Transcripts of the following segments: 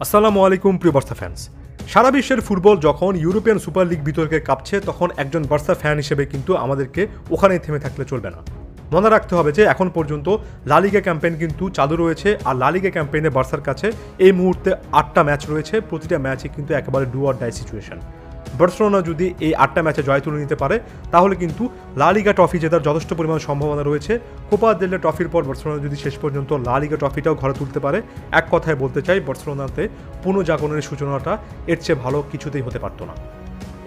আসসালামু আলাইকুম প্রিয় বার্সা ফ্যান্স। সারা বিশ্বের ফুটবল যখন ইউরোপিয়ান সুপার লিগ বিতর্কে কাঁপছে তখন একজন বার্সা ফ্যান হিসেবে কিন্তু আমাদেরকে ওখানেই থেমে থাকলে চলবে না। মনে রাখতে হবে যে এখন পর্যন্ত লা লিগা ক্যাম্পেইন কিন্তু চালু রয়েছে, আর লা লিগা ক্যাম্পেইনে বার্সার কাছে এই মুহূর্তে 8টা ম্যাচ রয়েছে। প্রতিটা ম্যাচই কিন্তু একেবারে do or die situation. Barcelona যদি এই 8টা ম্যাচে জয় তুলে নিতে পারে তাহলে কিন্তু লা লিগা ট্রফি জেতার যথেষ্ট পরিমাণ সম্ভাবনা রয়েছে। কোপা দেল রে ট্রফির পর বার্সেলোনা যদি শেষ পর্যন্ত লা লিগা ট্রফিটাও ঘরে তুলতে পারে, এক কথায় বলতে চাই বার্সেলোনাতে পুনর্জাগরণের সূচনাটা এর চেয়ে ভালো কিছুতেই হতে পারতো না।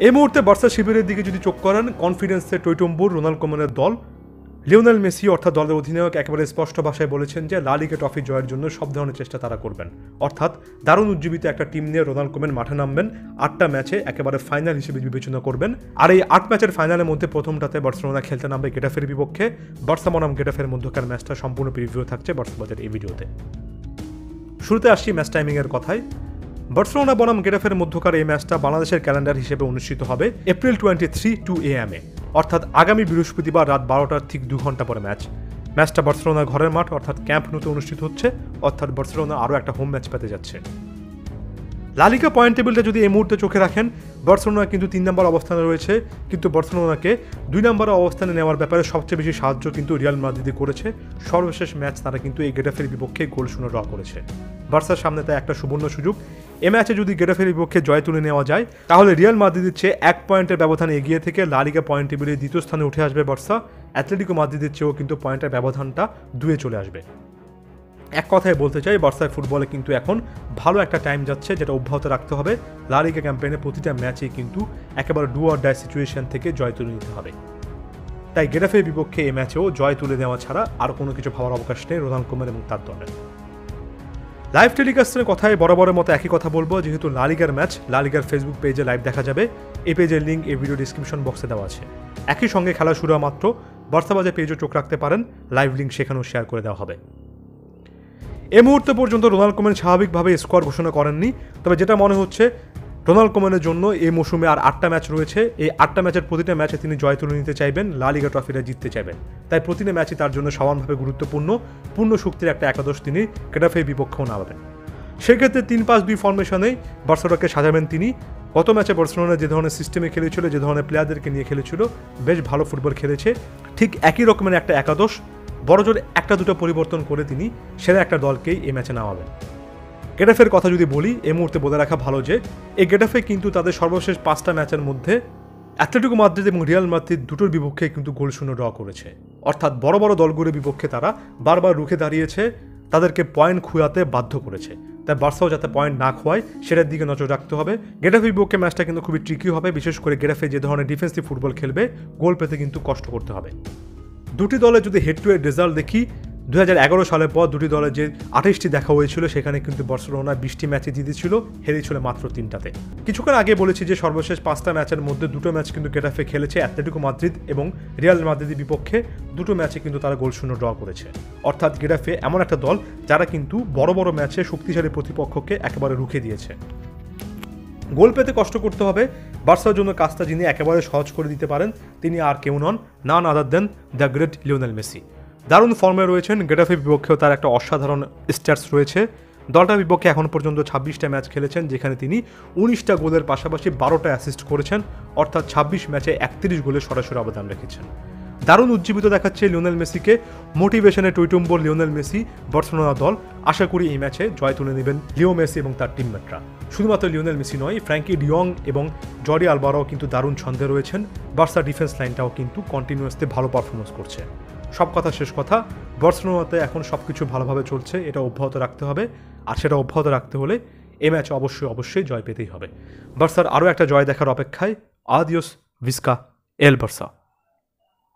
এই মুহূর্তে বার্সা শিবিরের দিকে যদি চোখ করেন, কনফিডেন্সে টইটম্বুর রোনাল্ড কোমানের দল। লিওনেল মেসি অর্থাৎ দলের অধিনায়ক একেবারে স্পষ্ট ভাষায় বলেছেন যে লা লিগা ট্রফি জয়ের জন্য সব ধরনের চেষ্টা তারা করবেন। অর্থাৎ দারুণ উজ্জীবিত একটা টিম নিয়ে রোনাল্ড কোমান মাঠে নামবেন, 8টা ম্যাচে একেবারে ফাইনাল হিসেবে বিবেচনা করবেন। আর এই 8 ম্যাচের ফাইনালের মধ্যে প্রথমটাতে বার্সেলোনা খেলতে নামবে গেটাফের বিপক্ষে। বার্সা বনাম গেটাফের মধ্যকার ম্যাচটা সম্পূর্ণ প্রিভিউ থাকছে বার্সাবাদের এই ভিডিওতে। শুরুতে আসছি ম্যাচ টাইমিংয়ের কথায়। বার্সেলোনা বনাম গেটাফের মধ্যকার এই ম্যাচটা বাংলাদেশের ক্যালেন্ডার হিসেবে অনুষ্ঠিত হবে এপ্রিল 23 2 AM অর্থাৎ আগামী বৃহস্পতিবার রাত 12টার ঠিক 2 ঘন্টা পরে ম্যাচটা বার্সেলোনা ঘরের মাঠ অর্থাৎ ক্যাম্প নুতে অনুষ্ঠিত হচ্ছে, অর্থাৎ বার্সেলোনা আরও একটা হোম ম্যাচ পেতে যাচ্ছে। লা লিগা পয়েন্ট টেবিলটা যদি এই মুহূর্তে চোখে রাখেন, বার্সেলোনা কিন্তু 3 নম্বর অবস্থানে রয়েছে, কিন্তু বার্সেলোনাকে 2 নম্বর অবস্থানে নেওয়ার ব্যাপারে সবচেয়ে বেশি সাহায্য কিন্তু রিয়াল মাদ্রিদই করেছে। সর্বশেষ ম্যাচ তারা কিন্তু এই গেটাফের বিপক্ষে গোল শূন্য ড্র করেছে। বার্সার সামনে তাই একটা সুবর্ণ সুযোগ। এ ম্যাচে যদি গেটাফের বিপক্ষে জয় তুলে নেওয়া যায় তাহলে রিয়াল মাদ্রিদের চেয়ে 1 পয়েন্টের ব্যবধানে এগিয়ে থেকে লা লিগা পয়েন্ট টেবিলে দ্বিতীয় স্থানে উঠে আসবে বার্সা। অ্যাটলেটিকো মাদ্রিদের চেয়েও কিন্তু পয়েন্টের ব্যবধানটা 2-এ চলে আসবে। এক কথায় বলতে চাই বার্সার ফুটবলে কিন্তু এখন ভালো একটা টাইম যাচ্ছে, যেটা অব্যাহত রাখতে হবে। লা লিগা ক্যাম্পেইনে প্রতিটা ম্যাচেই কিন্তু একেবারে ডু অর ডাই সিচুয়েশন থেকে জয় তুলে নিতে হবে। তাই গেটাফের বিপক্ষে এই ম্যাচেও জয় তুলে নেওয়া ছাড়া আর কোনো কিছু ভাবার অবকাশ নেই রোনাল্ড কোমান এবং তার দলের। লাইভ টেলিকাস্টের কথায় বরাবরের মতো একই কথা বলবো, যেহেতু লা লিগার ম্যাচ লা লিগার ফেসবুক পেজে লাইভ দেখা যাবে। এই পেজের লিঙ্ক এই ভিডিও ডিসক্রিপশন বক্সে দেওয়া আছে। একই সঙ্গে খেলা শুরু হওয়া মাত্র বার্সাবাজে পেজও চোখ রাখতে পারেন, লাইভ লিঙ্ক সেখানেও শেয়ার করে দেওয়া হবে। এই মুহূর্ত পর্যন্ত রোনাল্ড কোমান স্বাভাবিকভাবে স্কোয়াড ঘোষণা করেননি, তবে যেটা মনে হচ্ছে রোনাল্ড কোমানের জন্য এই মৌসুমে আর 8টা ম্যাচ রয়েছে। এই 8টা ম্যাচের প্রতিটা ম্যাচে তিনি জয় তুলে নিতে চাইবেন, লা লিগা ট্রফিটা জিততে চাইবেন। তাই প্রতিটা ম্যাচই তার জন্য সমানভাবে গুরুত্বপূর্ণ। পূর্ণ শক্তির একটা একাদশ তিনি গেটাফের বিপক্ষেও নামাবেন। সেক্ষেত্রে 3-5-2 ফর্মেশনেই বার্সেলোনাকে সাজাবেন তিনি। গত ম্যাচে বার্সেলোনা যে ধরনের সিস্টেমে খেলেছিল, যে ধরনের প্লেয়ারদেরকে নিয়ে খেলেছিল, বেশ ভালো ফুটবল খেলেছে। ঠিক একই রকমের একটা একাদশ, বড়জোর 1-2 পরিবর্তন করে তিনি সেরা একটা দলকেই এই ম্যাচে নামাবেন। গেটাফের কথা যদি বলি, এই মুহূর্তে বলে রাখা ভালো যে এই গেটাফে কিন্তু তাদের সর্বশেষ 5টা ম্যাচের মধ্যে অ্যাটলেটিকো মাদ্রিদ এবং রিয়াল মাদ্রিদ দুটোর বিপক্ষে কিন্তু গোল শূন্য ড্র করেছে। অর্থাৎ বড় বড় দলগুলোর বিপক্ষে তারা বারবার রুখে দাঁড়িয়েছে, তাদেরকে পয়েন্ট খুঁয়াতে বাধ্য করেছে। তাই বার্সাও যাতে পয়েন্ট না খোয়ায় সেটার দিকে নজর রাখতে হবে। গেটাফের বিপক্ষে ম্যাচটা কিন্তু খুবই ট্রিকি হবে, বিশেষ করে গেটাফে যে ধরনের ডিফেন্সিভ ফুটবল খেলবে, গোল পেতে কিন্তু কষ্ট করতে হবে। দুটি দলে যদি হেড টু হেড রেজাল্ট দেখি, 2011 সালের পর দুটি দলের যে 28টি দেখা হয়েছিল সেখানে কিন্তু বার্সেলোনা 20টি ম্যাচে জিতেছিল, হেরেছিল মাত্র 3টাতে। কিছুক্ষণ আগে বলেছি যে সর্বশেষ 5টা ম্যাচের মধ্যে 2টো ম্যাচ কিন্তু গেটাফে খেলেছে অ্যাটলেটিকো মাদ্রিদ এবং রিয়াল মাদ্রিদের বিপক্ষে। 2টো ম্যাচে কিন্তু তারা গোল শূন্য ড্র করেছে। অর্থাৎ গেটাফে এমন একটা দল যারা কিন্তু বড় বড় ম্যাচে শক্তিশালী প্রতিপক্ষকে একেবারে রুখে দিয়েছে। গোল পেতে কষ্ট করতে হবে। বার্সার জন্য কাজটা যিনি একেবারে সহজ করে দিতে পারেন তিনি আর কেউ নন, নান আদার দেন দ্য গ্রেট লিওনেল মেসি। দারুণ ফর্মে রয়েছেন, গেটাফের বিপক্ষেও তার একটা অসাধারণ স্ট্যাটস রয়েছে। দলটার বিপক্ষে এখন পর্যন্ত 26টা ম্যাচ খেলেছেন, যেখানে তিনি 19টা গোলের পাশাপাশি 12টা অ্যাসিস্ট করেছেন, অর্থাৎ 26 ম্যাচে 31 গোলের সরাসরি অবদান রেখেছেন। দারুণ উজ্জীবিত দেখাচ্ছে লিওনেল মেসিকে। মোটিভেশনে টইটম্বর লিওনেল মেসি। বার্সেলোনা দল আশা করি এই ম্যাচে জয় তুলে নেবেন লিও মেসি এবং তার টিমমেটরা। শুধুমাত্র লিওনেল মেসি নয়, ফ্র্যাঙ্কি ডিয়ং এবং জর্ডি আলবারাও কিন্তু দারুণ ছন্দে রয়েছেন। বার্সা ডিফেন্স লাইনটাও কিন্তু কন্টিনিউয়াসলি ভালো পারফরমেন্স করছে। সব কথা শেষ কথা, বার্সেলোনাতে এখন সব কিছু ভালোভাবে চলছে, এটা অব্যাহত রাখতে হবে। আর সেটা অব্যাহত রাখতে হলে এই ম্যাচে অবশ্যই জয় পেতেই হবে। বার্সার আরও একটা জয় দেখার অপেক্ষায়। আদিওস ভিস্কা এল বার্সা।